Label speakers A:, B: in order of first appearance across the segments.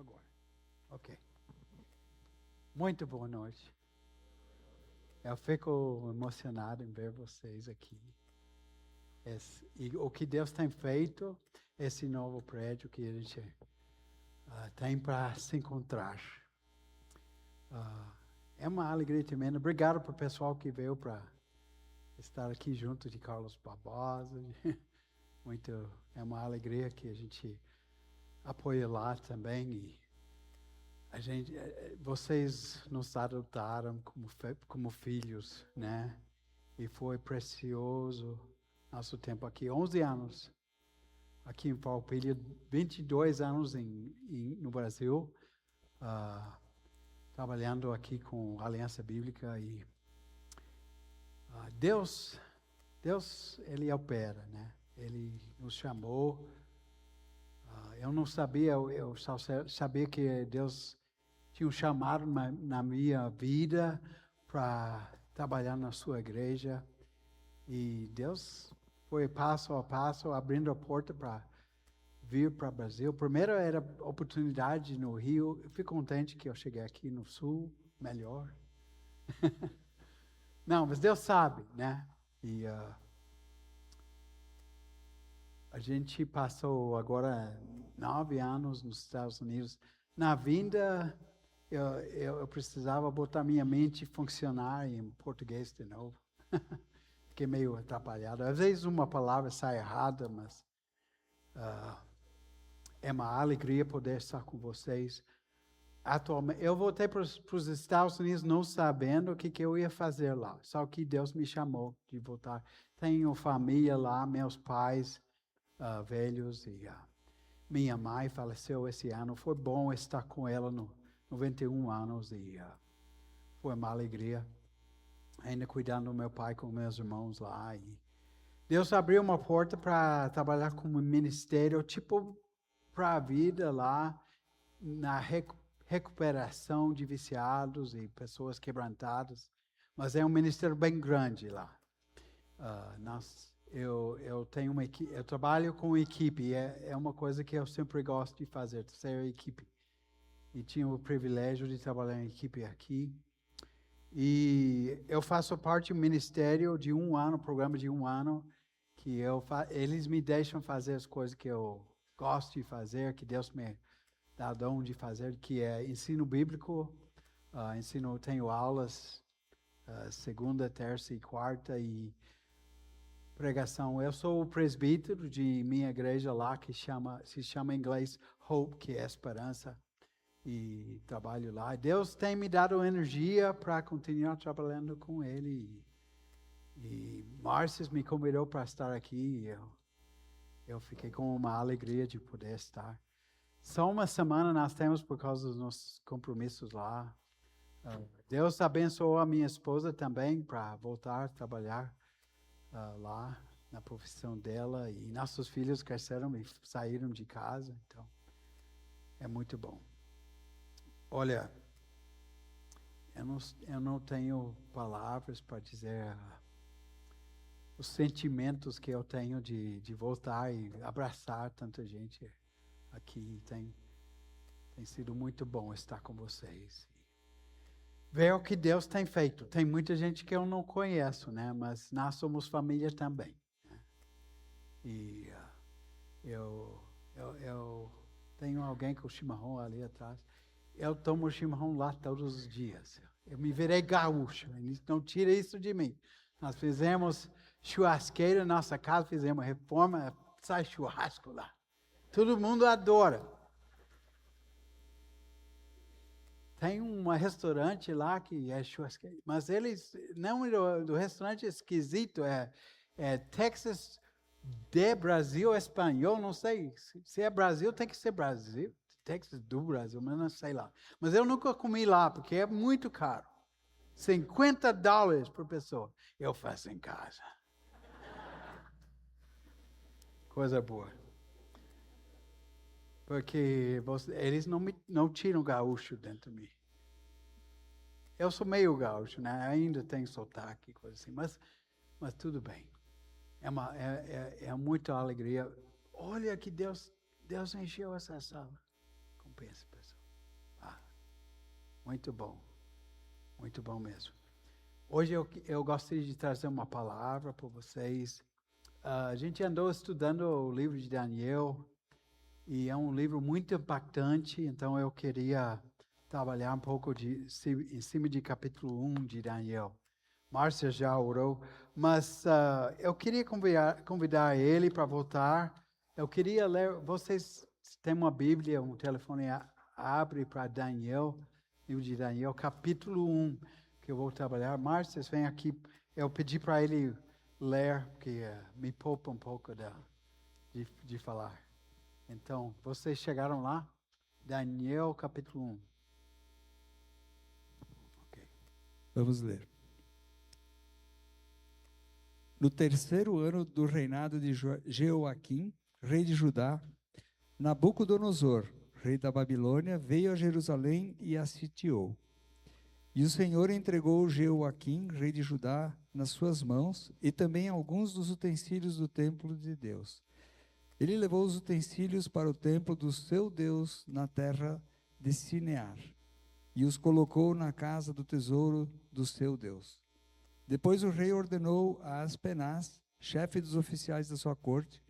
A: agora. Ok. Muito boa noite. Eu fico emocionado em ver vocês aqui. E o que Deus tem feito, esse novo prédio que a gente tem para se encontrar. É uma alegria tremenda. Obrigado para o pessoal que veio para estar aqui junto de Carlos Barbosa. É uma alegria que a gente apoia lá também. E vocês nos adotaram como filhos, né? E foi precioso nosso tempo aqui. 11 anos aqui em Farroupilha, 22 anos no Brasil, trabalhando aqui com Aliança Bíblica. E Deus, Ele opera, né? Ele nos chamou. Eu não sabia, eu só sabia que Deus tinha um chamado na minha vida para trabalhar na sua igreja. E Deus foi passo a passo, abrindo a porta para vir para o Brasil. Primeiro era oportunidade no Rio. Eu fico contente que eu cheguei aqui no Sul, melhor. Não, mas Deus sabe, né? E a gente passou agora 9 anos nos Estados Unidos. Na vinda, eu precisava botar minha mente funcionar em português de novo. Fiquei meio atrapalhado. Às vezes uma palavra sai errada, mas é uma alegria poder estar com vocês. Atualmente, eu voltei para os Estados Unidos não sabendo o que eu ia fazer lá. Só que Deus me chamou de voltar. Tenho família lá, meus pais velhos e minha mãe faleceu esse ano. Foi bom estar com ela no 91 anos e foi uma alegria. Ainda cuidando do meu pai com meus irmãos lá. E Deus abriu uma porta para trabalhar como ministério, tipo para a vida lá, na recuperação de viciados e pessoas quebrantadas. Mas é um ministério bem grande lá. Eu tenho uma equipe, eu trabalho com equipe, é uma coisa que eu sempre gosto de fazer, ser equipe. E tinha o privilégio de trabalhar em equipe aqui. E eu faço parte do ministério de 1 ano, programa de 1 ano, que eles me deixam fazer as coisas que eu gosto de fazer, que Deus me dá dom de fazer, que é ensino bíblico, tenho aulas segunda, terça e quarta e pregação. Eu sou o presbítero de minha igreja lá, que se chama em inglês Hope, que é esperança. E trabalho lá. Deus tem me dado energia para continuar trabalhando com Ele. E Márcio me convidou para estar aqui. Eu fiquei com uma alegria de poder estar. Só uma semana nós temos por causa dos nossos compromissos lá. Deus abençoou a minha esposa também para voltar a trabalhar lá na profissão dela. E nossos filhos cresceram e saíram de casa. Então, é muito bom. Olha, eu não tenho palavras para dizer os sentimentos que eu tenho de voltar e abraçar tanta gente aqui. Tem sido muito bom estar com vocês. Ver o que Deus tem feito. Tem muita gente que eu não conheço, né? Mas nós somos família também. Né? E eu tenho alguém com o chimarrão ali atrás. Eu tomo chimarrão lá todos os dias. Eu me virei gaúcho. Não tira isso de mim. Nós fizemos churrasqueira na nossa casa, fizemos reforma, sai churrasco lá. Todo mundo adora. Tem um restaurante lá que é churrasqueira, mas eles, não do restaurante esquisito, é Texas de Brasil espanhol, não sei. Se é Brasil, tem que ser Brasil. Texas do Brasil, mas não sei lá. Mas eu nunca comi lá, porque é muito caro. $50 por pessoa. Eu faço em casa. Coisa boa. Porque eles não tiram gaúcho dentro de mim. Eu sou meio gaúcho, né? Ainda tenho sotaque, coisa assim, mas tudo bem. É muita alegria. Olha que Deus encheu essa sala com pensa, pessoal. Muito bom mesmo. Hoje eu gostaria de trazer uma palavra para vocês. A gente andou estudando o livro de Daniel e é um livro muito impactante, então eu queria trabalhar um pouco em cima de capítulo 1 de Daniel. Márcia já orou, mas eu queria convidar ele para voltar. Eu queria ler, vocês têm uma Bíblia, um telefone, abre para Daniel, livro de Daniel, capítulo 1, que eu vou trabalhar. Márcia, vem aqui, eu pedi para ele ler, porque me poupa um pouco de falar. Então, vocês chegaram lá? Daniel, capítulo 1. Okay.
B: Vamos ler. No terceiro ano do reinado de Jeoaquim, rei de Judá, Nabucodonosor, rei da Babilônia, veio a Jerusalém e a sitiou. E o Senhor entregou Jeoaquim, rei de Judá, nas suas mãos, e também alguns dos utensílios do templo de Deus. Ele levou os utensílios para o templo do seu Deus na terra de Sinear, e os colocou na casa do tesouro do seu Deus. Depois o rei ordenou a Aspenaz, chefe dos oficiais da sua corte,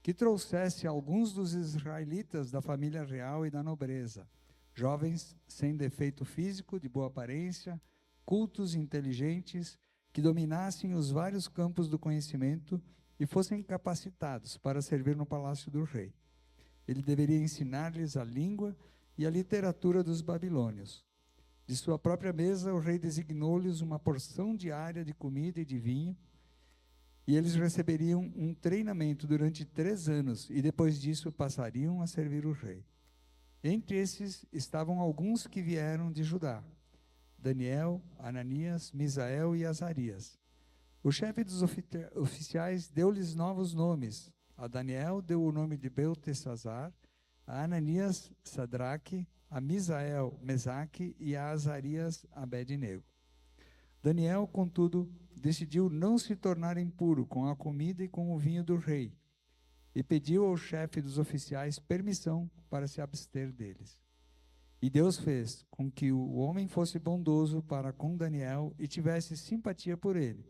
B: que trouxesse alguns dos israelitas da família real e da nobreza, jovens sem defeito físico, de boa aparência, cultos e inteligentes, que dominassem os vários campos do conhecimento e fossem capacitados para servir no palácio do rei. Ele deveria ensinar-lhes a língua e a literatura dos babilônios. De sua própria mesa, o rei designou-lhes uma porção diária de comida e de vinho, e eles receberiam um treinamento durante 3 anos, e depois disso passariam a servir o rei. Entre esses estavam alguns que vieram de Judá: Daniel, Ananias, Misael e Azarias. O chefe dos oficiais deu-lhes novos nomes. A Daniel deu o nome de Beltesazar, a Ananias, Sadraque, a Misael, Mesaque e a Azarias, Abed-nego. Daniel, contudo, decidiu não se tornar impuro com a comida e com o vinho do rei, e pediu ao chefe dos oficiais permissão para se abster deles. E Deus fez com que o homem fosse bondoso para com Daniel e tivesse simpatia por ele.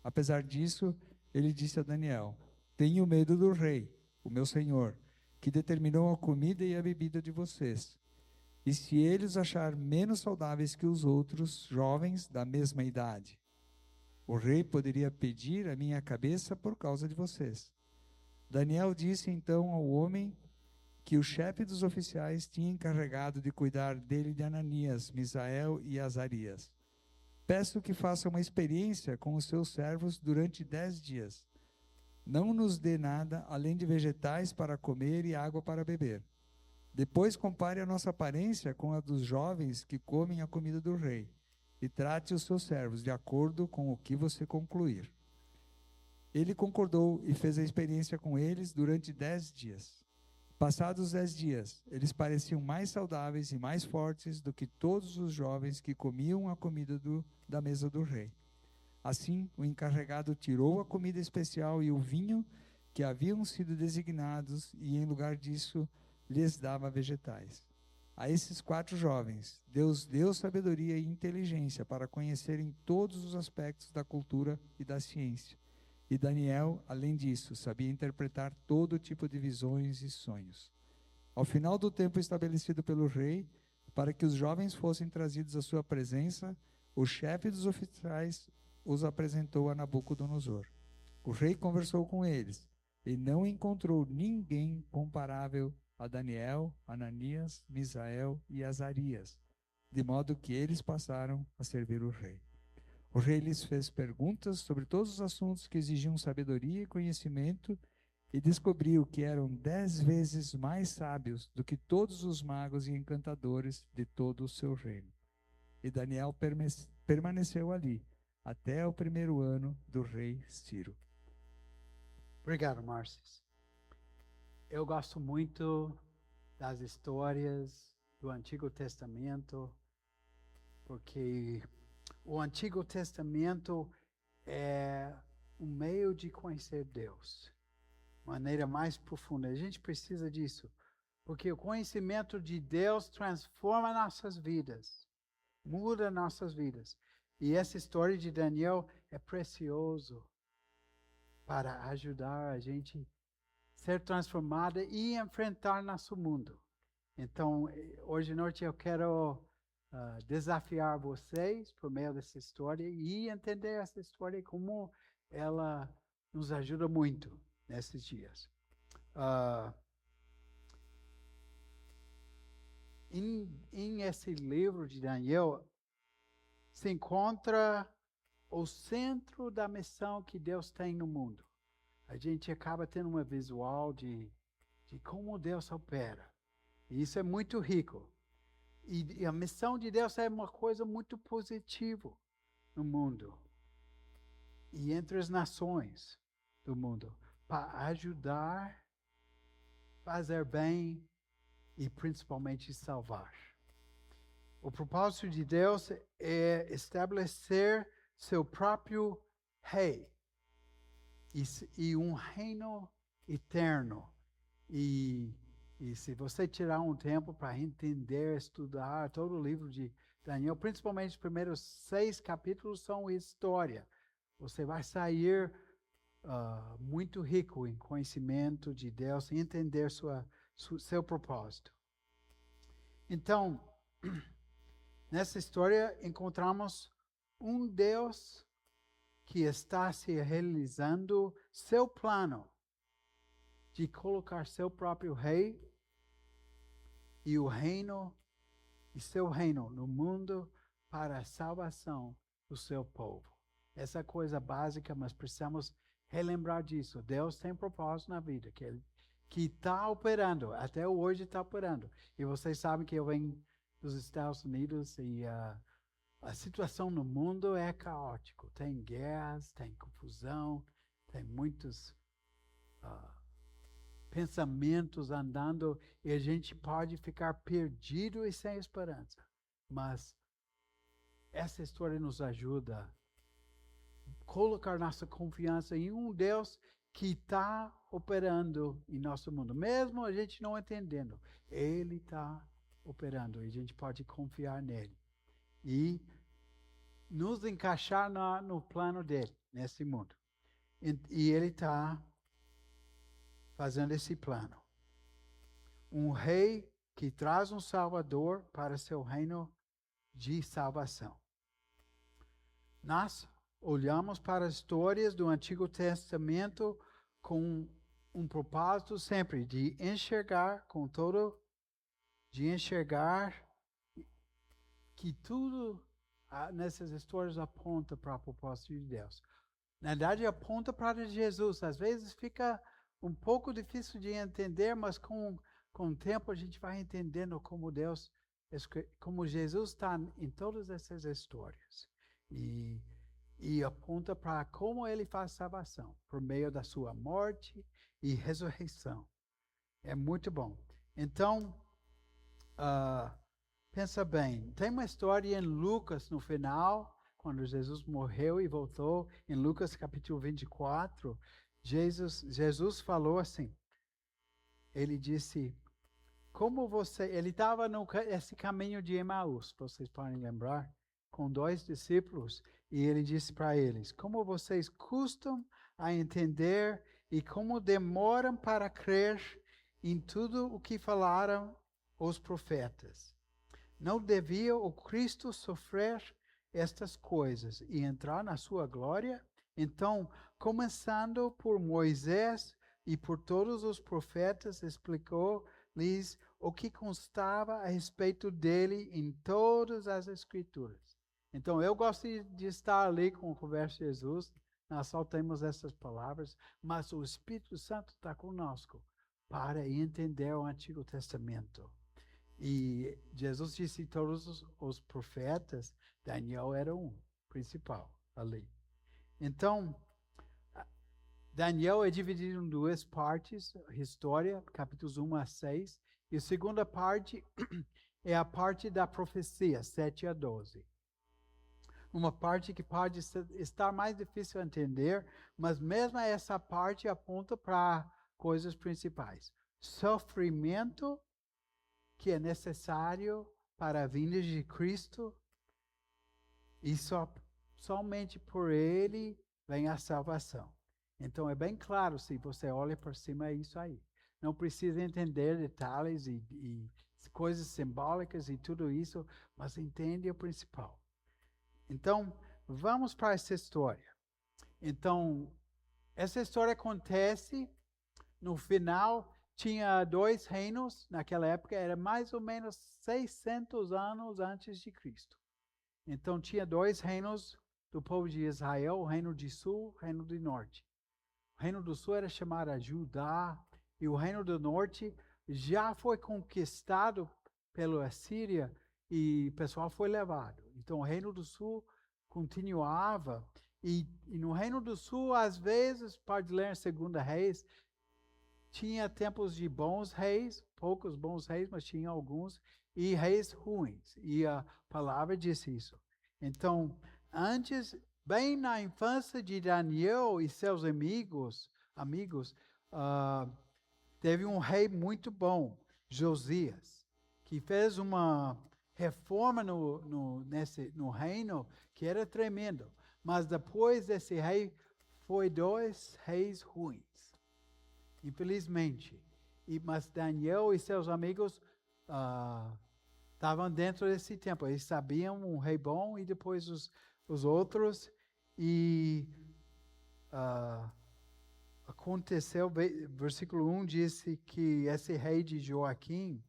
B: Apesar disso, ele disse a Daniel: tenho medo do rei, o meu senhor, que determinou a comida e a bebida de vocês. E se ele os achar menos saudáveis que os outros jovens da mesma idade, o rei poderia pedir a minha cabeça por causa de vocês. Daniel disse então ao homem que o chefe dos oficiais tinha encarregado de cuidar dele de Ananias, Misael e Azarias: peço que faça uma experiência com os seus servos durante 10 dias. Não nos dê nada além de vegetais para comer e água para beber. Depois compare a nossa aparência com a dos jovens que comem a comida do rei, e trate os seus servos de acordo com o que você concluir. Ele concordou e fez a experiência com eles durante 10 dias. Passados 10 dias, eles pareciam mais saudáveis e mais fortes do que todos os jovens que comiam a comida da mesa do rei. Assim, o encarregado tirou a comida especial e o vinho que haviam sido designados, e em lugar disso lhes dava vegetais. A esses 4 jovens, Deus deu sabedoria e inteligência para conhecerem todos os aspectos da cultura e da ciência. E Daniel, além disso, sabia interpretar todo tipo de visões e sonhos. Ao final do tempo estabelecido pelo rei, para que os jovens fossem trazidos à sua presença, o chefe dos oficiais os apresentou a Nabucodonosor. O rei conversou com eles e não encontrou ninguém comparável a Daniel, Ananias, Misael e Azarias, de modo que eles passaram a servir o rei. O rei lhes fez perguntas sobre todos os assuntos que exigiam sabedoria e conhecimento, e descobriu que eram 10 vezes mais sábios do que todos os magos e encantadores de todo o seu reino. E Daniel permaneceu ali até o 1º ano do rei Ciro.
A: Obrigado, Márcio. Eu gosto muito das histórias do Antigo Testamento, porque o Antigo Testamento é um meio de conhecer Deus, maneira mais profunda. A gente precisa disso, Porque o conhecimento de Deus transforma nossas vidas, muda nossas vidas. E essa história de Daniel é precioso para ajudar a gente a ser transformada e enfrentar nosso mundo. Então, hoje à noite eu quero desafiar vocês por meio dessa história e entender essa história e como ela nos ajuda muito nesses dias. Em esse livro de Daniel se encontra o centro da missão que Deus tem no mundo. A gente acaba tendo uma visual de como Deus opera. E isso é muito rico. E a missão de Deus é uma coisa muito positiva no mundo. E entre as nações do mundo. Para ajudar, fazer bem e principalmente salvar. O propósito de Deus é estabelecer seu próprio rei e um reino eterno. E se você tirar um tempo para entender, estudar todo o livro de Daniel, principalmente os primeiros 6 capítulos são história. Você vai sair muito rico em conhecimento de Deus e entender seu propósito. Então, nessa história encontramos um Deus que está se realizando seu plano de colocar seu próprio rei e o reino e seu reino no mundo para a salvação do seu povo. Essa coisa básica, mas precisamos relembrar disso. Deus tem propósito na vida, que está operando, até hoje está operando. E vocês sabem que eu venho dos Estados Unidos e a situação no mundo é caótica. Tem guerras, tem confusão, tem muitos pensamentos andando e a gente pode ficar perdido e sem esperança. Mas essa história nos ajuda a colocar nossa confiança em um Deus que está operando em nosso mundo. Mesmo a gente não entendendo, Ele está operando e a gente pode confiar nele. E nos encaixar no plano dele, nesse mundo. E ele está fazendo esse plano. Um rei que traz um salvador para seu reino de salvação. Nós olhamos para as histórias do Antigo Testamento com um propósito sempre de enxergar que tudo nessas histórias aponta para o propósito de Deus. Na verdade, aponta para Jesus. Às vezes fica um pouco difícil de entender, mas com o tempo a gente vai entendendo como Jesus está em todas essas histórias. E aponta para como ele faz salvação, por meio da sua morte e ressurreição. É muito bom. Então, pensa bem, tem uma história em Lucas no final, quando Jesus morreu e voltou, em Lucas capítulo 24, Jesus falou assim, ele disse, ele estava nesse caminho de Emaús, vocês podem lembrar, com 2 discípulos, e ele disse para eles, como vocês custam a entender e como demoram para crer em tudo o que falaram os profetas. Não devia o Cristo sofrer estas coisas e entrar na sua glória? Então, começando por Moisés e por todos os profetas, explicou-lhes o que constava a respeito dele em todas as Escrituras. Então, eu gosto de estar ali com o converso de Jesus, nós só temos essas palavras, mas o Espírito Santo está conosco para entender o Antigo Testamento. E Jesus disse todos os profetas, Daniel era um principal ali. Então, Daniel é dividido em 2 partes, história, capítulos 1 a 6, e a segunda parte é a parte da profecia, 7 a 12. Uma parte que pode estar mais difícil de entender, mas mesmo essa parte aponta para coisas principais. Sofrimento que é necessário para a vinda de Cristo, e somente por ele vem a salvação. Então é bem claro, se você olha por cima, é isso aí. Não precisa entender detalhes e coisas simbólicas e tudo isso, mas entende o principal. Então, vamos para essa história. Então, essa história acontece no final. Tinha 2 reinos, naquela época era mais ou menos 600 anos antes de Cristo. Então tinha 2 reinos do povo de Israel, o reino de sul, o reino do norte. O reino do sul era chamado Judá, e o reino do norte já foi conquistado pela Assíria e o pessoal foi levado. Então o reino do sul continuava, e no reino do sul, às vezes, pode ler em 2 Reis, tinha tempos de bons reis, poucos bons reis, mas tinha alguns, e reis ruins. E a palavra diz isso. Então, antes, bem na infância de Daniel e seus amigos, teve um rei muito bom, Josias, que fez uma reforma no reino que era tremendo. Mas depois desse rei, foi 2 reis ruins. Infelizmente. Mas Daniel e seus amigos estavam dentro desse tempo. Eles sabiam um rei bom e depois os outros. E aconteceu, versículo 1 disse que esse rei de Joaquim,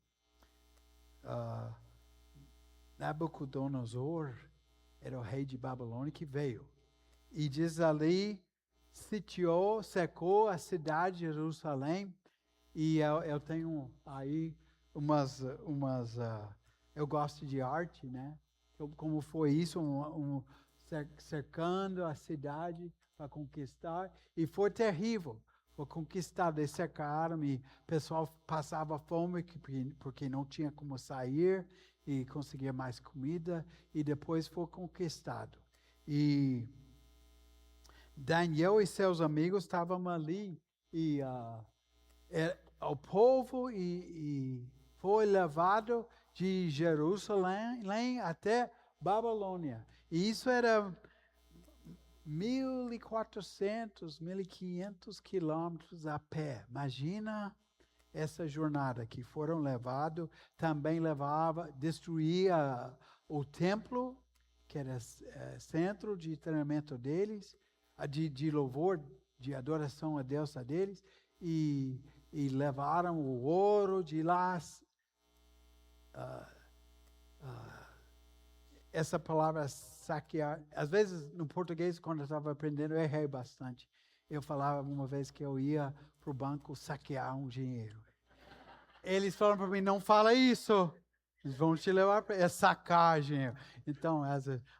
A: Nabucodonosor, era o rei de Babilônia que veio. E diz ali, sitiou, cercou a cidade de Jerusalém, e eu tenho aí eu gosto de arte, né? Como foi isso, cercando a cidade para conquistar, e foi terrível, foi conquistado, eles cercaram, e o pessoal passava fome, porque não tinha como sair, e conseguir mais comida, e depois foi conquistado. E Daniel e seus amigos estavam ali, e o povo foi levado de Jerusalém até Babilônia. E isso era 1.400, 1.500 quilômetros a pé. Imagina essa jornada que foram levados. Também destruía o templo, que era centro de treinamento deles, de louvor, de adoração a Deus deles, e levaram o ouro de lá. Essa palavra saquear, às vezes no português, quando eu estava aprendendo, eu errei bastante. Eu falava uma vez que eu ia para o banco saquear um dinheiro. Eles falaram para mim, não fala isso. Eles vão te levar para sacar dinheiro. Então,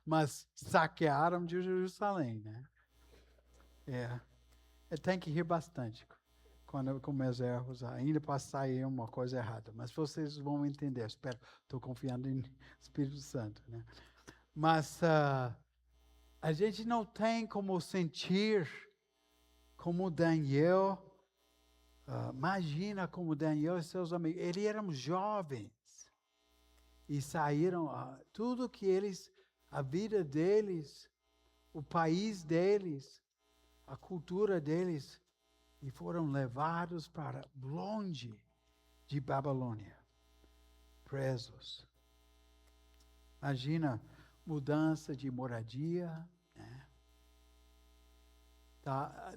A: mas saquearam de Jerusalém, né? Eu tenho que rir bastante quando com meus erros, ainda passar aí uma coisa errada. Mas vocês vão entender, espero. Estou confiando em Espírito Santo, né? Mas a gente não tem como sentir como Daniel. Imagina como Daniel e seus amigos. Eles eram jovens e saíram, tudo que eles, a vida deles, o país deles, a cultura deles, e foram levados para longe de Babilônia, presos. Imagina mudança de moradia, né?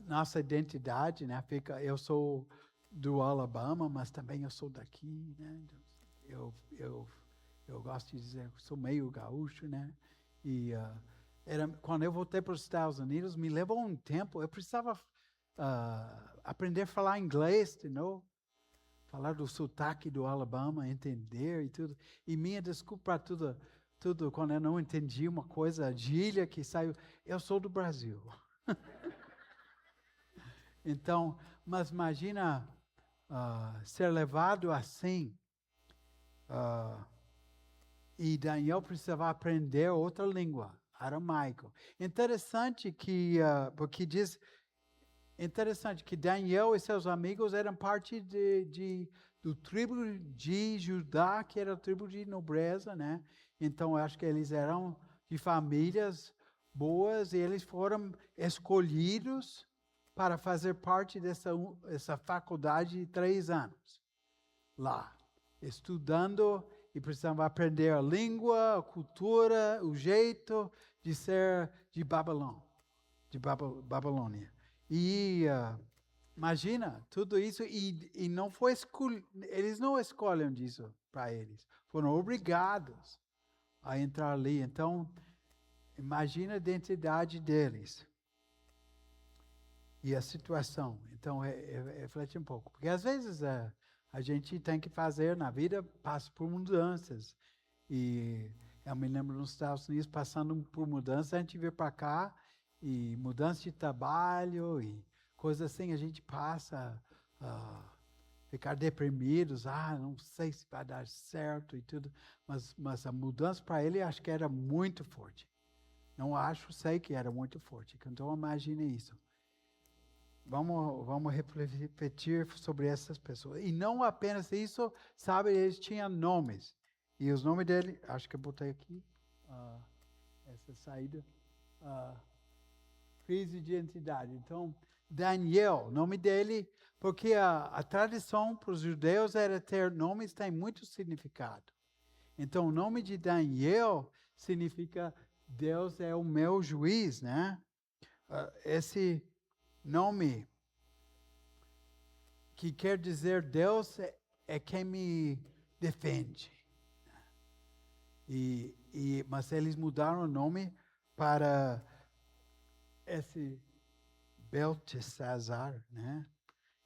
A: Nossa identidade, né? Eu sou do Alabama, mas também eu sou daqui, né? Eu gosto de dizer que sou meio gaúcho, né? E quando eu voltei para os Estados Unidos, me levou um tempo. Eu precisava aprender a falar inglês de novo, falar do sotaque do Alabama, entender e tudo. E minha desculpa para tudo, quando eu não entendi uma coisa, a gíria que saiu, eu sou do Brasil. Então, mas imagina ser levado assim, e Daniel precisava aprender outra língua, aramaico. Interessante porque diz, interessante que Daniel e seus amigos eram parte de do tribo de Judá, que era a tribo de nobreza, né? Então, eu acho que eles eram de famílias boas e eles foram escolhidos para fazer parte dessa faculdade de 3 anos lá, estudando e precisavam aprender a língua, a cultura, o jeito de ser de Babilônia. E imagina tudo isso e não foi eles não escolhem disso para eles, foram obrigados a entrar ali. Então, imagina a identidade deles e a situação. Então, reflete um pouco. Porque às vezes a gente tem que fazer na vida, passa por mudanças. E eu me lembro nos Estados Unidos, passando por mudanças, a gente veio para cá, e mudança de trabalho, e coisas assim, a gente passa a ficar deprimidos, não sei se vai dar certo e tudo. Mas a mudança para ele, acho que era muito forte. Não acho, sei que era muito forte. Então, imagine isso. Vamos refletir sobre essas pessoas. E não apenas isso, sabe, eles tinham nomes. E os nomes dele, acho que eu botei aqui, essa saída, crise de identidade. Então, Daniel, nome dele, porque a tradição para os judeus era ter nomes, tem muito significado. Então, o nome de Daniel significa Deus é o meu juiz, né? Esse nome que quer dizer Deus é quem me defende. Mas eles mudaram o nome para esse Beltesazar, né?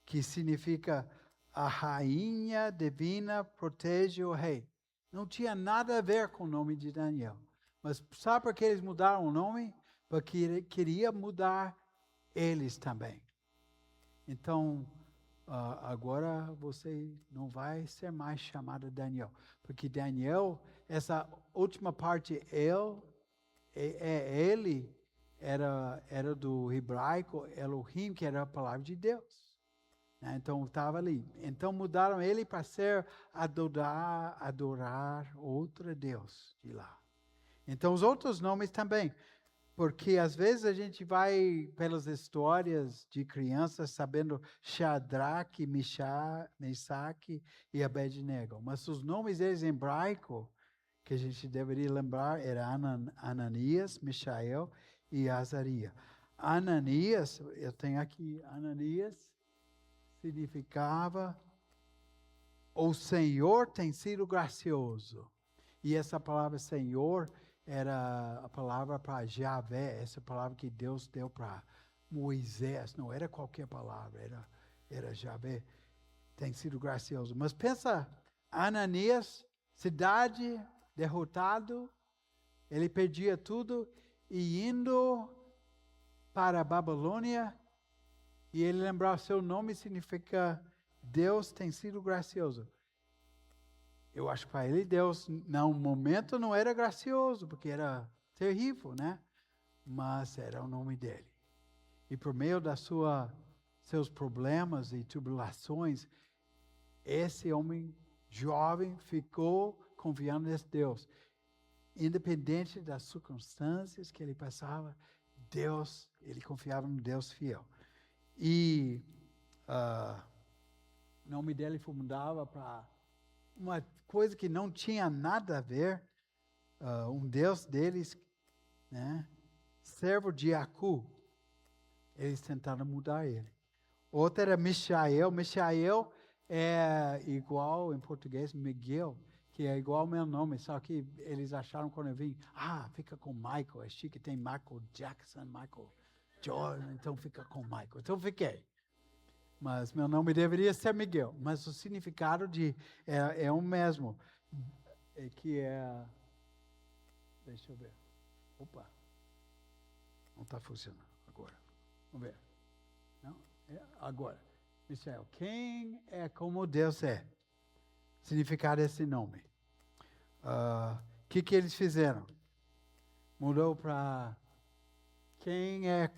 A: Que significa a rainha divina protege o rei. Não tinha nada a ver com o nome de Daniel. Mas sabe por que eles mudaram o nome? Porque queria mudar eles também. Então, agora você não vai ser mais chamado Daniel. Porque Daniel, essa última parte, ele era do hebraico Elohim, que era a palavra de Deus. Então, estava ali. Então, mudaram ele para ser adorar outro Deus de lá. Então, os outros nomes também. Porque às vezes a gente vai pelas histórias de crianças sabendo Shadraque, Mesaque e Abednego. Mas os nomes deles em hebraico, que a gente deveria lembrar, eram Ananias, Mishael e Azaria. Ananias, eu tenho aqui, Ananias significava o Senhor tem sido gracioso. E essa palavra Senhor era a palavra para Javé, essa palavra que Deus deu para Moisés, não era qualquer palavra, era Javé, tem sido gracioso. Mas pensa, Ananias, cidade, derrotado, ele perdia tudo e indo para a Babilônia, e ele lembrar seu nome significa Deus tem sido gracioso. Eu acho que para ele Deus, no momento, não era gracioso, porque era terrível, né? Mas era o nome dele. E por meio seus problemas e tribulações, esse homem jovem ficou confiando nesse Deus. Independente das circunstâncias que ele passava, ele confiava no Deus fiel. E o nome dele mudava para uma coisa que não tinha nada a ver, um Deus deles, né? Servo de Acu. Eles tentaram mudar ele. Outro era Mishael. Mishael é igual em português, Miguel, que é igual ao meu nome, só que eles acharam quando eu vim, fica com Michael, é chique, tem Michael Jackson, Michael Jordan, então fica com Michael. Então fiquei. Mas meu nome deveria ser Miguel. Mas o significado é o mesmo. Deixa eu ver. Opa. Não está funcionando agora. Vamos ver. Não? Agora. Michel, quem é como Deus é? Significado desse nome. Que eles fizeram? Mudou para quem é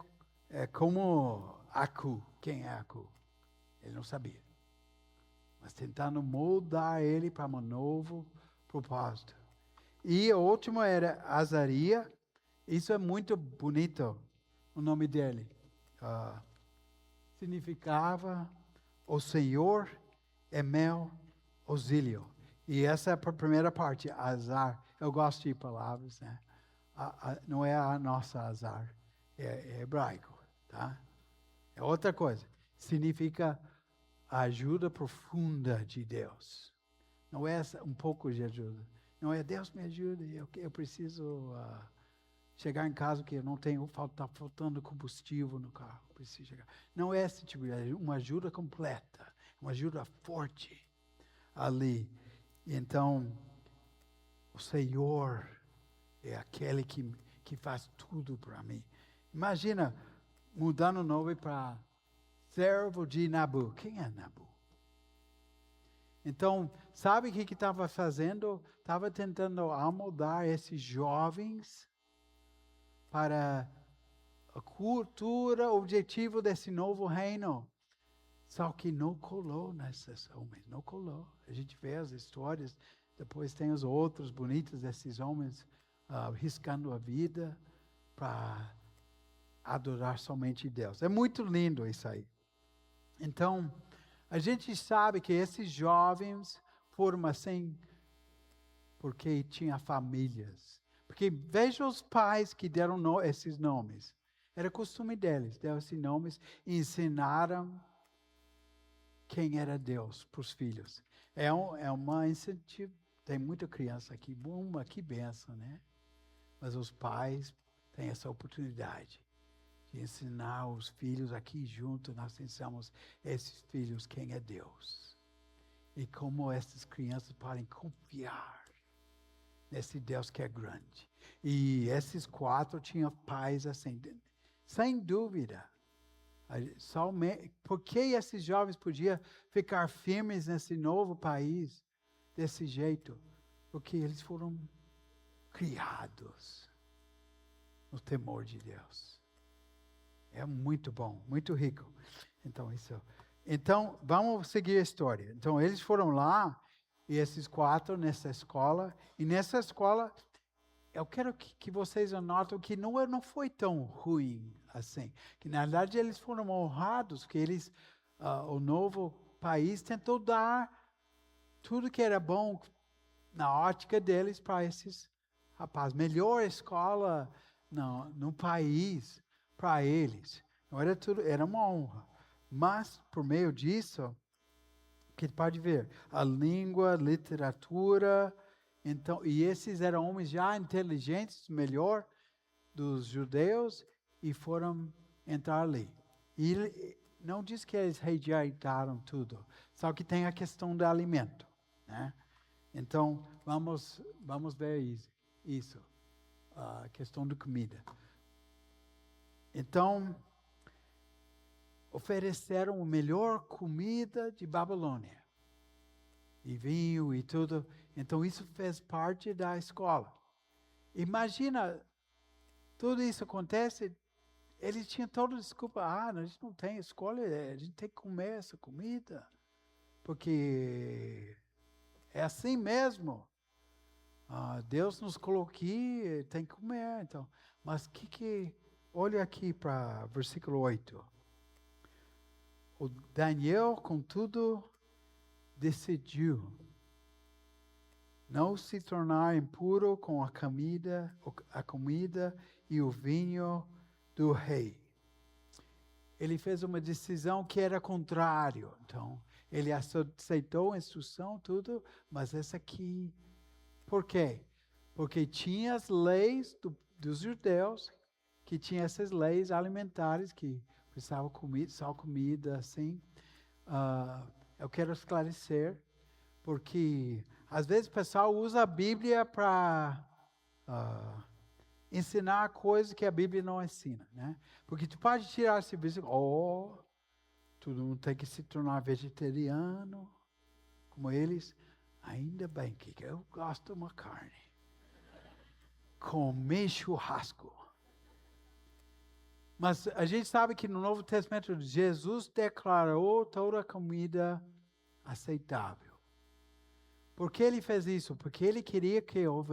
A: como Acu. Quem é Acu? Ele não sabia. mas tentando moldar ele para um novo propósito. E o último era Azaria. Isso é muito bonito, o nome dele. Significava o Senhor é meu auxílio. E essa é a primeira parte, azar. Eu gosto de palavras, né? Não é a nossa azar, é hebraico, tá? É outra coisa. Significa a ajuda profunda de Deus. Não é um pouco de ajuda. Não é Deus me ajuda, eu preciso chegar em casa que eu não tenho, está faltando combustível no carro. Preciso chegar. Não é esse tipo de ajuda, uma ajuda completa, uma ajuda forte ali. Então, o Senhor é aquele que faz tudo para mim. Imagina mudando o nome para servo de Nabu. Quem é Nabu? Então, sabe o que estava fazendo? Estava tentando amoldar esses jovens para a cultura, o objetivo desse novo reino. Só que não colou nesses homens, não colou. A gente vê as histórias, depois tem os outros bonitos desses homens riscando a vida para adorar somente Deus. É muito lindo isso aí. Então, a gente sabe que esses jovens foram assim porque tinham famílias. Porque veja os pais que deram esses nomes. Era costume deles, deram esses nomes e ensinaram quem era Deus para os filhos. É uma incentivo. Tem muita criança aqui, que benção, né? Mas os pais têm essa oportunidade de ensinar os filhos aqui junto. Nós ensinamos esses filhos quem é Deus. E como essas crianças podem confiar nesse Deus que é grande. E esses 4 tinham pais assim, sem dúvida. Por que esses jovens podiam ficar firmes nesse novo país desse jeito? Porque eles foram criados no temor de Deus. É muito bom, muito rico. Então, vamos seguir a história. Então, eles foram lá, e esses 4 nessa escola. E nessa escola, eu quero que vocês anotem que não foi tão ruim assim. Que, na verdade, eles foram honrados, que o novo país tentou dar tudo que era bom na ótica deles para esses rapazes. Melhor escola no país para eles. Não era tudo, era uma honra. Mas, por meio disso, que pode ver, a língua, literatura, então, e esses eram homens já inteligentes, melhor dos judeus, e foram entrar ali. E não diz que eles rejeitaram tudo, só que tem a questão do alimento, né? Então, vamos ver isso, a questão da comida. Então, ofereceram a melhor comida de Babilônia. E vinho e tudo. Então, isso fez parte da escola. Imagina, tudo isso acontece, eles tinham toda desculpa. A gente não tem escola, a gente tem que comer essa comida. Porque é assim mesmo. Deus nos colocou aqui, tem que comer. Então. Mas olha aqui para versículo 8. O Daniel, contudo, decidiu não se tornar impuro com a comida e o vinho do rei. Ele fez uma decisão que era contrário. Então, ele aceitou a instrução, tudo, mas essa aqui, por quê? Porque tinha as leis dos judeus, que tinha essas leis alimentares, que precisavam só comida, assim. Eu quero esclarecer, porque às vezes o pessoal usa a Bíblia para ensinar coisas que a Bíblia não ensina, né? Porque tu pode tirar esse versículo, todo mundo tem que se tornar vegetariano, como eles. Ainda bem que eu gosto de uma carne. Comer churrasco. Mas a gente sabe que no Novo Testamento Jesus declarou toda a comida aceitável. Por que ele fez isso? Porque ele queria que o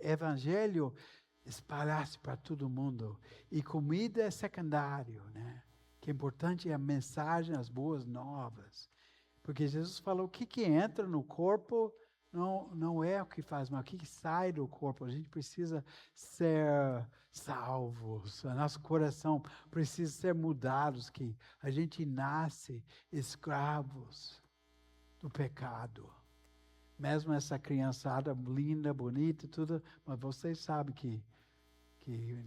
A: evangelho espalhasse para todo mundo. E comida é secundário, né? O que é importante é a mensagem, as boas novas. Porque Jesus falou, o que entra no corpo não é o que faz mal, o que sai do corpo. A gente precisa ser salvos, o nosso coração precisa ser mudados, que a gente nasce escravos do pecado. Mesmo essa criançada linda, bonita, tudo, mas vocês sabem que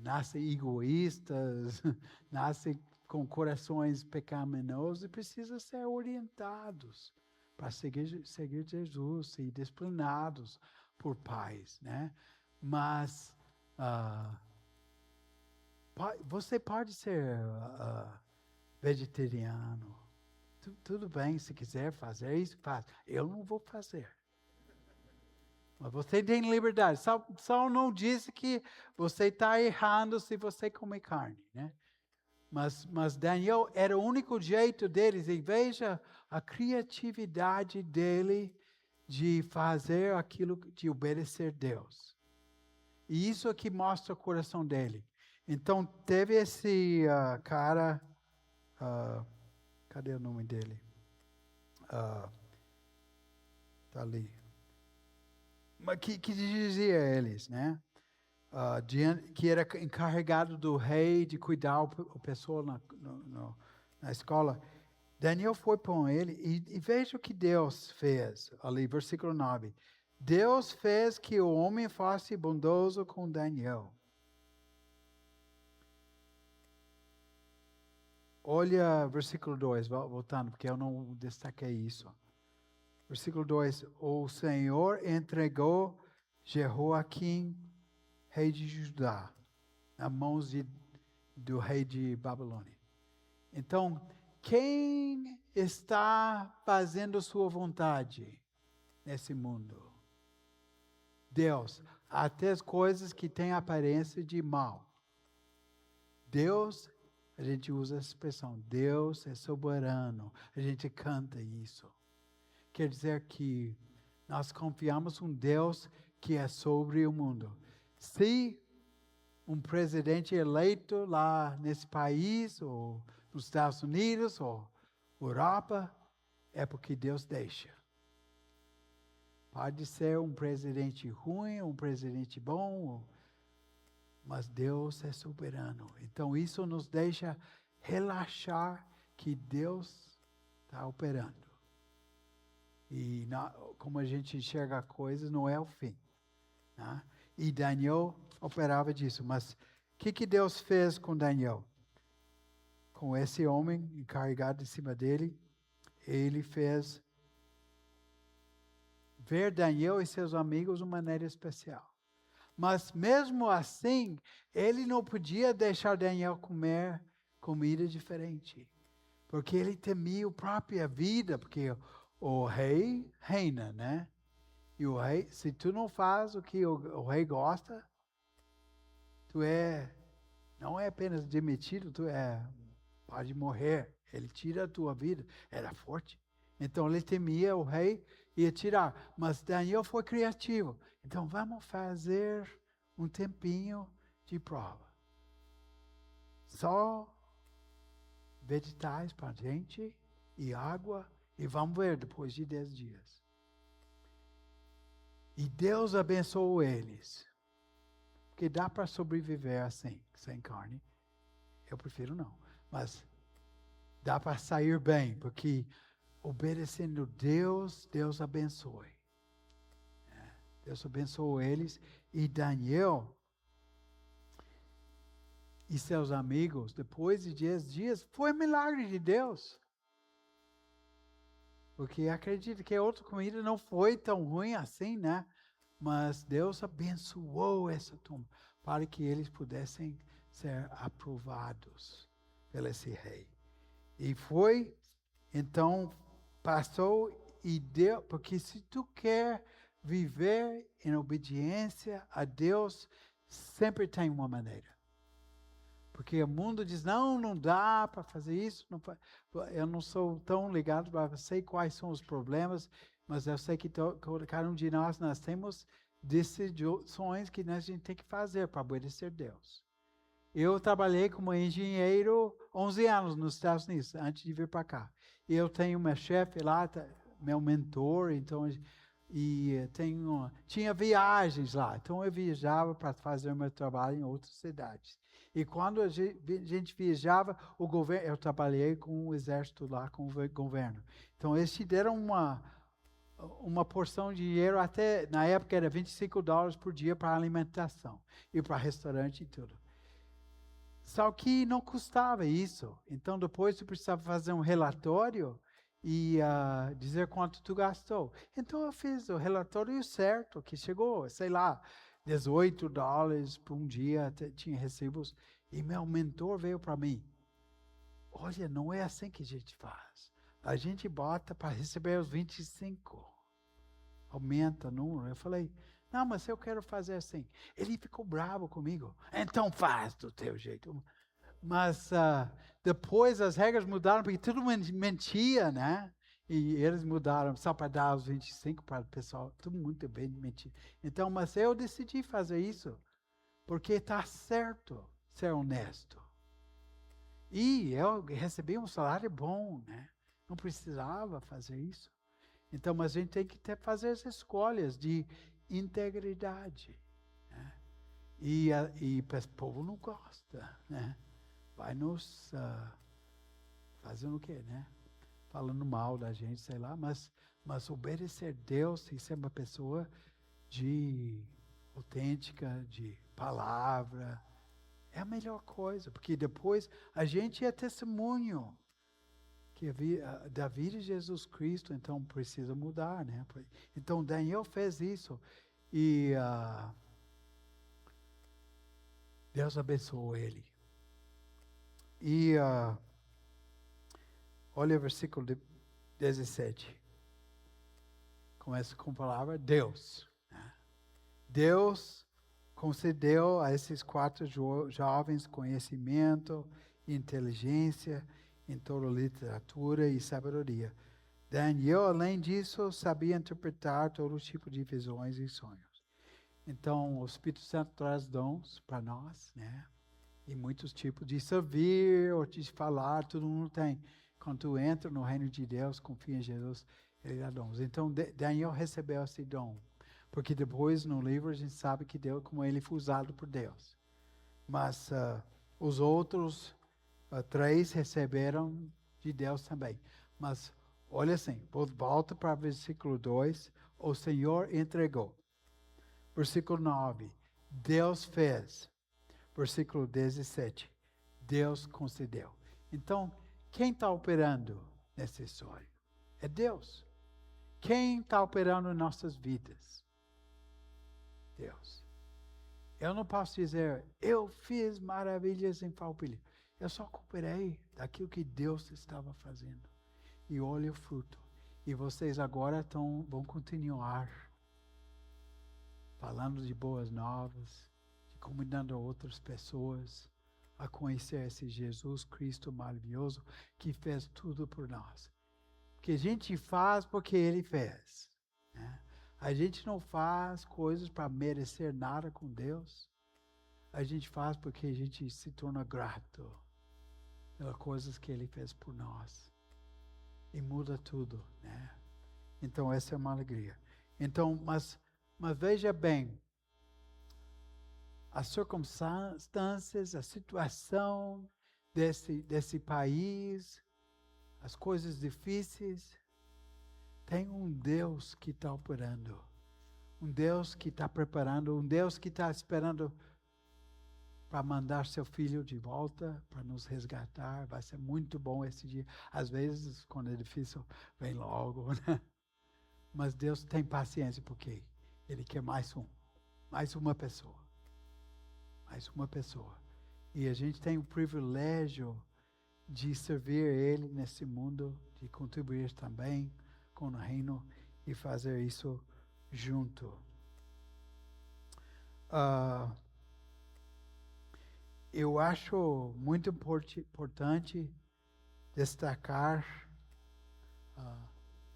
A: nascem egoístas, nascem com corações pecaminosos e precisam ser orientados para seguir Jesus e disciplinados por pais, né? Mas você pode ser vegetariano. Tudo bem, se quiser fazer isso, faz. Eu não vou fazer. Mas você tem liberdade. Só não disse que você está errando se você comer carne, né? Mas Daniel era o único jeito deles, e veja a criatividade dele de fazer aquilo, de obedecer a Deus. E isso é que mostra o coração dele. Então, teve esse cara, cadê o nome dele? Tá ali. Que dizia a eles, né? Que era encarregado do rei de cuidar o pessoal na escola. Daniel foi com ele e veja o que Deus fez ali, versículo 9. Deus fez que o homem fosse bondoso com Daniel. Olha versículo 2, voltando, porque eu não destaquei isso. Versículo 2, o Senhor entregou Jeoaquim, rei de Judá, nas mãos do rei de Babilônia. Então, quem está fazendo sua vontade nesse mundo? Deus. Até as coisas que têm aparência de mal. Deus, a gente usa essa expressão, Deus é soberano. A gente canta isso. Quer dizer que nós confiamos em Deus que é sobre o mundo. Se um presidente eleito lá nesse país, ou nos Estados Unidos, ou Europa, é porque Deus deixa. Pode ser um presidente ruim, um presidente bom, mas Deus é soberano. Então isso nos deixa relaxar que Deus está operando. E como a gente enxerga coisas, não é o fim. Né? E Daniel operava disso. Mas o que Deus fez com Daniel? Com esse homem encarregado em cima dele, ele fez ver Daniel e seus amigos de uma maneira especial. Mas mesmo assim, ele não podia deixar Daniel comer comida diferente. Porque ele temia a própria vida, porque o rei reina, né? E o rei, se tu não faz o que o rei gosta, não é apenas demitido, pode morrer. Ele tira a tua vida. Era forte. Então ele temia o rei e ia tirar. Mas Daniel foi criativo. Então vamos fazer um tempinho de prova. Só vegetais para a gente e água. E vamos ver depois de 10 dias. E Deus abençoou eles. Porque dá para sobreviver assim, sem carne. Eu prefiro não. Mas dá para sair bem, porque obedecendo Deus, Deus abençoe. Deus abençoou eles. E Daniel e seus amigos, depois de 10 dias, foi um milagre de Deus. Porque acredito que a outra comida não foi tão ruim assim, né? Mas Deus abençoou essa turma para que eles pudessem ser aprovados pelo esse rei. E foi, então, passou e deu, porque se tu quer viver em obediência a Deus, sempre tem uma maneira. Porque o mundo diz, não dá para fazer isso. Eu não sou tão ligado, eu sei quais são os problemas, mas eu sei que cada um de nós temos decisões que a gente tem que fazer para obedecer a Deus. Eu trabalhei como engenheiro 11 anos nos Estados Unidos, antes de vir para cá. E eu tenho meu chefe lá, meu mentor, então, tinha viagens lá. Então eu viajava para fazer meu trabalho em outras cidades. E quando a gente viajava, eu trabalhei com o exército lá, com o governo. Então eles te deram uma porção de dinheiro, até na época era $25 por dia para alimentação e para restaurante e tudo. Só que não custava isso. Então depois tu precisava fazer um relatório e dizer quanto tu gastou. Então eu fiz o relatório certo, que chegou, sei lá, $18 por um dia, tinha recibos. E meu mentor veio para mim. Olha, não é assim que a gente faz. A gente bota para receber os 25. Aumenta o número. Eu falei, não, mas eu quero fazer assim. Ele ficou bravo comigo. Então faz do teu jeito. Mas depois as regras mudaram, porque todo mundo mentia, né? E eles mudaram só para dar os 25 para o pessoal. Tudo muito bem mentir. Então, mas eu decidi fazer isso, porque está certo ser honesto. E eu recebi um salário bom, né? Não precisava fazer isso. Então, mas a gente tem que fazer as escolhas de integridade. Né? E o povo não gosta, né? Vai nos fazendo o quê, né? Falando mal da gente, sei lá, mas obedecer a Deus e ser uma pessoa autêntica, de palavra, é a melhor coisa, porque depois a gente é testemunho da vida de Jesus Cristo, então precisa mudar, né? Então Daniel fez isso e Deus abençoou ele. E olha o versículo 17. Começa com a palavra Deus. Né? Deus concedeu a esses 4 jovens conhecimento, inteligência em toda literatura e sabedoria. Daniel, além disso, sabia interpretar todo tipo de visões e sonhos. Então, o Espírito Santo traz dons para nós, né? E muitos tipos de servir ou de falar, todo mundo tem. Quando tu entra no reino de Deus, confia em Jesus, ele dá dons. Então, Daniel recebeu esse dom. Porque depois, no livro, a gente sabe que Deus, como ele foi usado por Deus. Mas os outros 3 receberam de Deus também. Mas, olha assim, volta para o versículo 2. O Senhor entregou. Versículo 9. Deus fez. Versículo 17. Deus concedeu. Então, quem está operando nessa história? É Deus. Quem está operando em nossas vidas? Deus. Eu não posso dizer, eu fiz maravilhas em Farroupilha. Eu só cooperei daquilo que Deus estava fazendo. E olha o fruto. E vocês agora vão continuar falando de boas novas, de convidando outras pessoas a conhecer esse Jesus Cristo maravilhoso que fez tudo por nós. Que a gente faz porque Ele fez. Né? A gente não faz coisas para merecer nada com Deus. A gente faz porque a gente se torna grato pelas coisas que Ele fez por nós. E muda tudo, né? Então, essa é uma alegria. Então, mas veja bem, as circunstâncias, a situação desse país, as coisas difíceis, tem um Deus que está operando, um Deus que está preparando, um Deus que está esperando para mandar seu filho de volta, para nos resgatar. Vai ser muito bom esse dia. Às vezes, quando é difícil, vem logo, né? Mas Deus tem paciência, porque Ele quer mais uma pessoa. Mais uma pessoa. E a gente tem o privilégio de servir Ele nesse mundo, de contribuir também com o reino e fazer isso junto. eu acho muito importante destacar.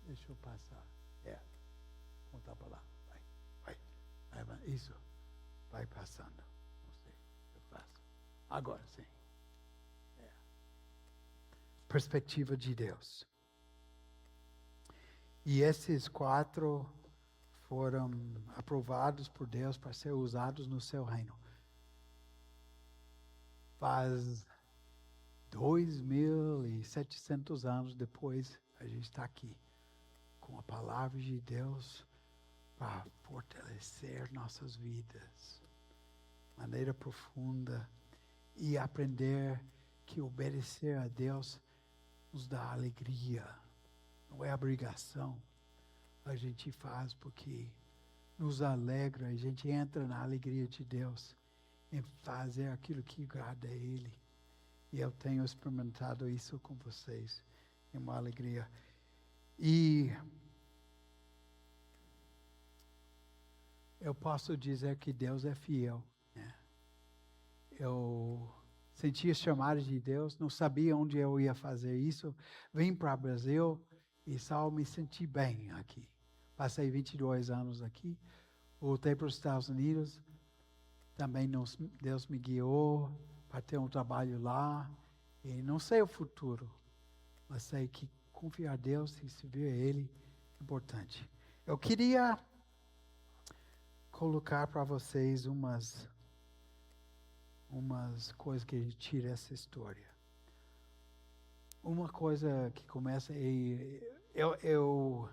A: Deixa eu passar. Voltar para lá. Vai. Isso. Vai passando. Não sei. Eu faço. Agora sim. Perspectiva de Deus. E esses 4 foram aprovados por Deus para ser usados no seu reino. Faz 2.700 anos depois, a gente está aqui com a palavra de Deus para fortalecer nossas vidas de maneira profunda e aprender que obedecer a Deus nos dá alegria, não é obrigação. A gente faz porque nos alegra, a gente entra na alegria de Deus em fazer aquilo que agrada a Ele. E eu tenho experimentado isso com vocês, é uma alegria. E eu posso dizer que Deus é fiel, né? Eu sentia chamado de Deus, não sabia onde eu ia fazer isso. Vim para o Brasil e só me senti bem aqui. Passei 22 anos aqui, voltei para os Estados Unidos. Também Deus me guiou para ter um trabalho lá. E não sei o futuro, mas sei que confiar a Deus e servir a Ele é importante. Eu queria colocar para vocês umas coisas que a gente tira essa história. Uma coisa que começa eu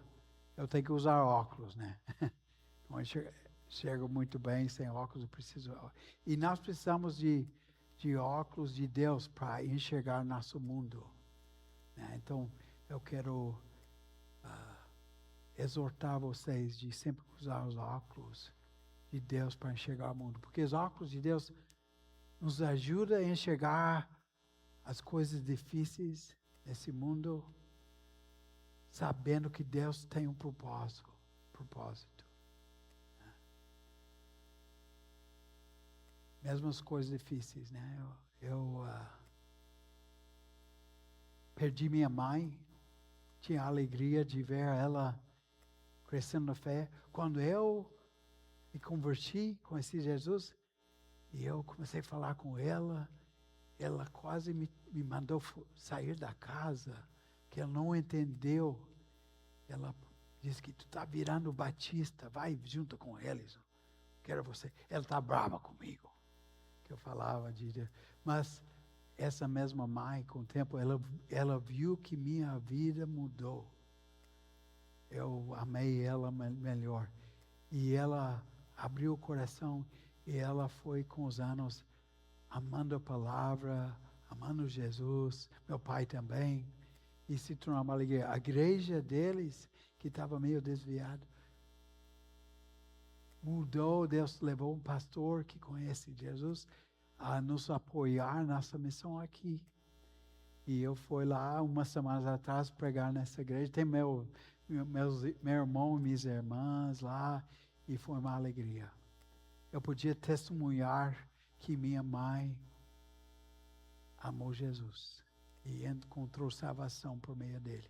A: tenho que usar óculos, né? Não enxergo muito bem sem óculos, eu preciso. E nós precisamos de óculos de Deus para enxergar nosso mundo, né? Então eu quero exortar vocês de sempre usar os óculos de Deus para enxergar o mundo, porque os óculos de Deus nos ajuda a enxergar as coisas difíceis nesse mundo, sabendo que Deus tem um propósito. Mesmo as coisas difíceis, né? Eu perdi minha mãe, tinha a alegria de ver ela crescendo na fé. Quando eu me converti, conheci Jesus, e eu comecei a falar com ela, ela quase me mandou sair da casa, que ela não entendeu. Ela disse que tu está virando batista, vai junto com eles, quero você. Ela está brava comigo, que eu falava de Deus. Mas essa mesma mãe, com o tempo, ela viu que minha vida mudou. Eu amei ela melhor. E ela abriu o coração e ela foi com os anos amando a palavra, amando Jesus, meu pai também, e se tornou uma alegria. A igreja deles, que estava meio desviado, mudou. Deus levou um pastor que conhece Jesus a nos apoiar nessa missão aqui. E eu fui lá umas semanas atrás pregar nessa igreja. Tem meu irmão e minhas irmãs lá, e foi uma alegria. Eu podia testemunhar que minha mãe amou Jesus e encontrou salvação por meio dele.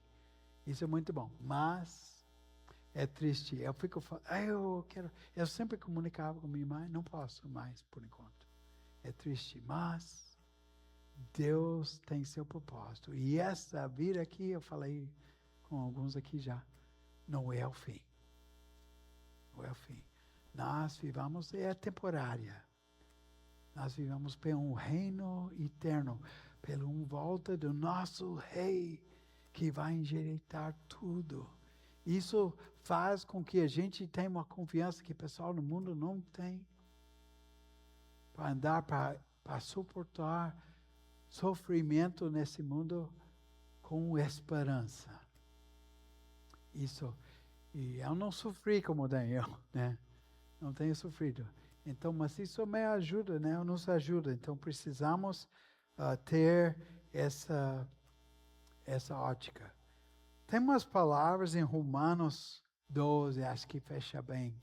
A: Isso é muito bom, mas é triste. Eu sempre comunicava com minha mãe, não posso mais por enquanto. É triste, mas Deus tem seu propósito. E essa vida aqui, eu falei com alguns aqui já, não é o fim. Não é o fim. Nós vivamos, é temporária. Nós vivamos por um reino eterno, pela volta do nosso Rei, que vai endireitar tudo. Isso faz com que a gente tenha uma confiança que o pessoal no mundo não tem. Para andar, para suportar sofrimento nesse mundo com esperança. Isso. E eu não sofri como Daniel, né? Não tenho sofrido. Então, mas isso me ajuda, né? Nos ajuda. Então, precisamos ter essa ótica. Tem umas palavras em Romanos 12, acho que fecha bem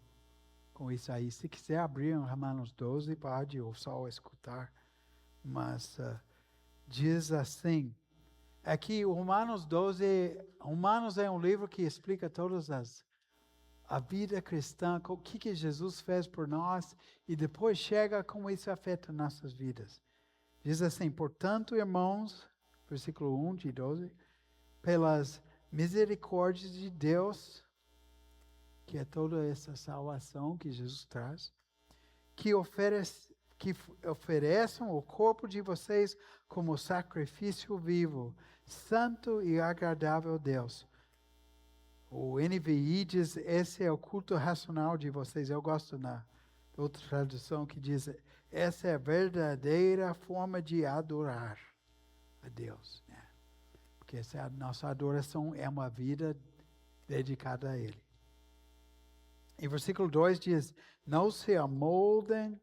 A: com isso aí. Se quiser abrir em Romanos 12, pode, ou só escutar. mas diz assim, aqui Romanos 12, Romanos é um livro que explica a vida cristã, o que Jesus fez por nós, e depois chega como isso afeta nossas vidas. Diz assim, portanto, irmãos, versículo 1 de 12, pelas misericórdias de Deus, que é toda essa salvação que Jesus traz, que ofereçam o corpo de vocês como sacrifício vivo, santo e agradável a Deus. O NVI diz, esse é o culto racional de vocês. Eu gosto da outra tradução que diz, essa é a verdadeira forma de adorar a Deus, né? Porque essa é a nossa adoração, é uma vida dedicada a Ele. Em versículo 2 diz, não se amoldem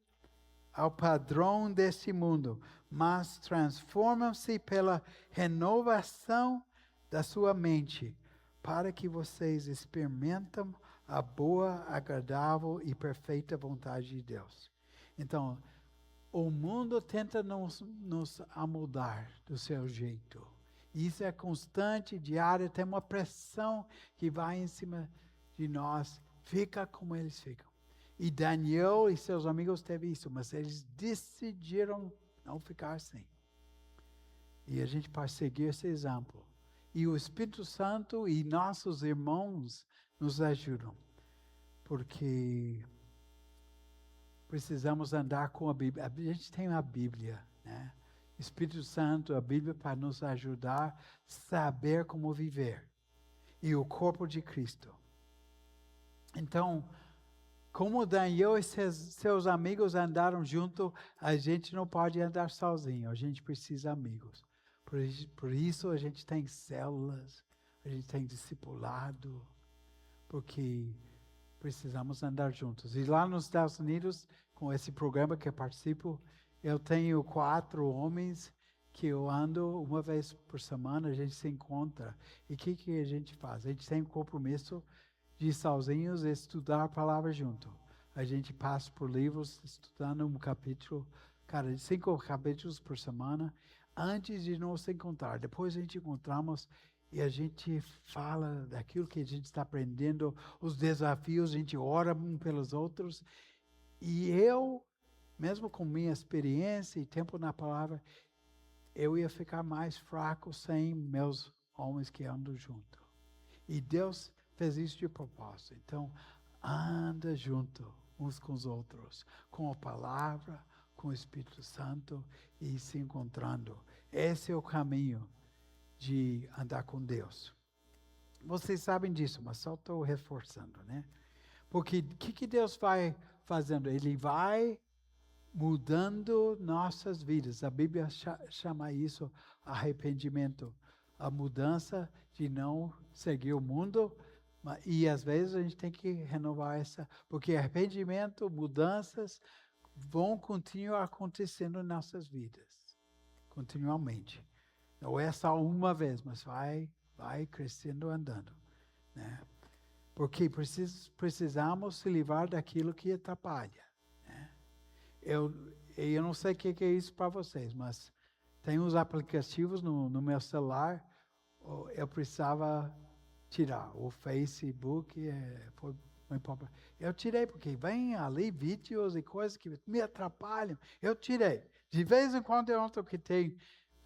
A: ao padrão desse mundo, mas transformam-se pela renovação da sua mente, para que vocês experimentem a boa, agradável e perfeita vontade de Deus. Então, o mundo tenta nos amoldar do seu jeito. Isso é constante, diário, tem uma pressão que vai em cima de nós. Fica como eles ficam. E Daniel e seus amigos teve isso, mas eles decidiram não ficar assim. E a gente pode seguir esse exemplo. E o Espírito Santo e nossos irmãos nos ajudam. Porque precisamos andar com a Bíblia. A gente tem a Bíblia, né? Espírito Santo, a Bíblia, para nos ajudar a saber como viver. E o corpo de Cristo. Então, como Daniel e seus amigos andaram junto, a gente não pode andar sozinho. A gente precisa de amigos. Por isso a gente tem células, a gente tem discipulado, porque precisamos andar juntos. E lá nos Estados Unidos, com esse programa que eu participo, eu tenho 4 homens que eu ando uma vez por semana, a gente se encontra. E o que a gente faz? A gente tem um compromisso de sozinhos estudar a palavra junto. A gente passa por livros, estudando um capítulo, 5 capítulos por semana, antes de nos encontrar. Depois a gente encontramos e a gente fala daquilo que a gente está aprendendo, os desafios, a gente ora um pelos outros. E eu, mesmo com minha experiência e tempo na palavra, eu ia ficar mais fraco sem meus homens que andam junto. E Deus fez isso de propósito. Então, anda junto uns com os outros, com a palavra, com o Espírito Santo e se encontrando. Esse é o caminho de andar com Deus. Vocês sabem disso, mas só estou reforçando, né? Porque o que Deus vai fazendo? Ele vai mudando nossas vidas. A Bíblia chama isso arrependimento. A mudança de não seguir o mundo. E às vezes a gente tem que renovar essa. Porque arrependimento, mudanças vão continuar acontecendo em nossas vidas. Continuamente. Não é só uma vez, mas vai crescendo, andando, né? Porque precisamos se livrar daquilo que atrapalha, né? Eu não sei o que é isso para vocês, mas tem uns aplicativos no meu celular, eu precisava tirar. O Facebook foi muito popular. Eu tirei porque vem ali vídeos e coisas que me atrapalham. Eu tirei. De vez em quando eu noto que tem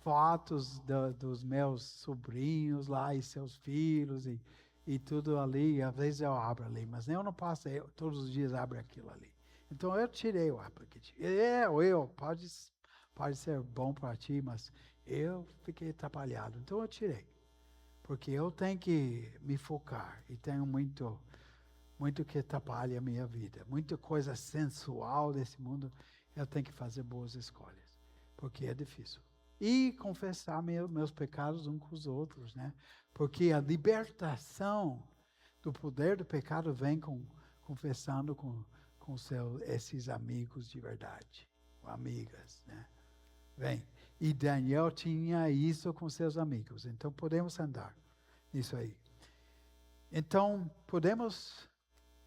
A: fotos dos meus sobrinhos lá e seus filhos e tudo ali. Às vezes eu abro ali, mas eu não posso, todos os dias abro aquilo ali. Então eu tirei o aplicativo. Pode ser bom para ti, mas eu fiquei atrapalhado. Então eu tirei. Porque eu tenho que me focar e tenho muito que atrapalha a minha vida. Muita coisa sensual desse mundo, eu tenho que fazer boas escolhas. Porque é difícil. E confessar meus pecados uns com os outros, né? Porque a libertação do poder do pecado vem confessando com esses amigos de verdade, amigas, né? Vem. E Daniel tinha isso com seus amigos. Então podemos andar nisso aí. Então podemos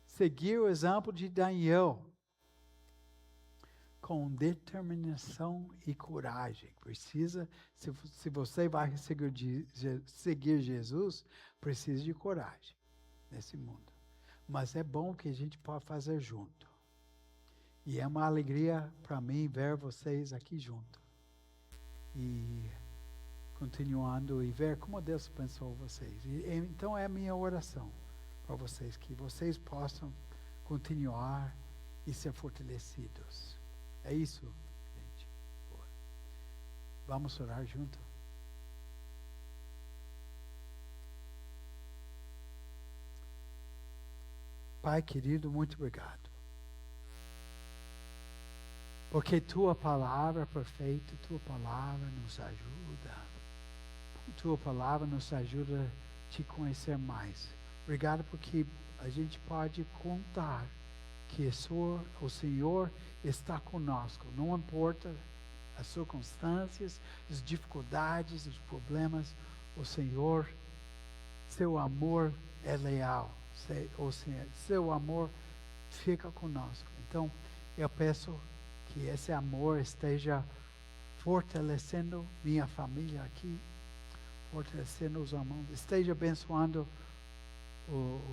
A: seguir o exemplo de Daniel. com determinação e coragem. Precisa, se você vai seguir Jesus, precisa de coragem nesse mundo. Mas é bom que a gente pode fazer junto. E é uma alegria para mim ver vocês aqui junto. E continuando e ver como Deus pensou vocês. Então é a minha oração para vocês, que vocês possam continuar e ser fortalecidos. É isso, gente. Boa. Vamos orar junto? Pai querido, muito obrigado. Porque tua palavra é perfeita, tua palavra nos ajuda. Tua palavra nos ajuda a te conhecer mais. Obrigado porque a gente pode contar que o Senhor está conosco. Não importa as circunstâncias, as dificuldades, os problemas, o Senhor, seu amor é leal. Seu amor fica conosco. Então, eu peço que esse amor esteja fortalecendo minha família aqui, fortalecendo os irmãos, esteja abençoando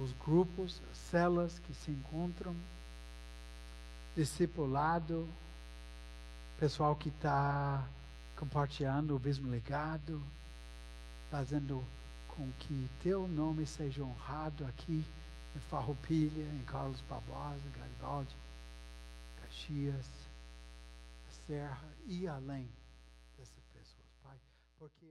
A: os grupos, as células que se encontram, discipulado, pessoal que está compartilhando o mesmo legado, fazendo com que teu nome seja honrado aqui em Farroupilha, em Carlos Barbosa, Garibaldi, Caxias, Serra e além dessas pessoas, Pai, porque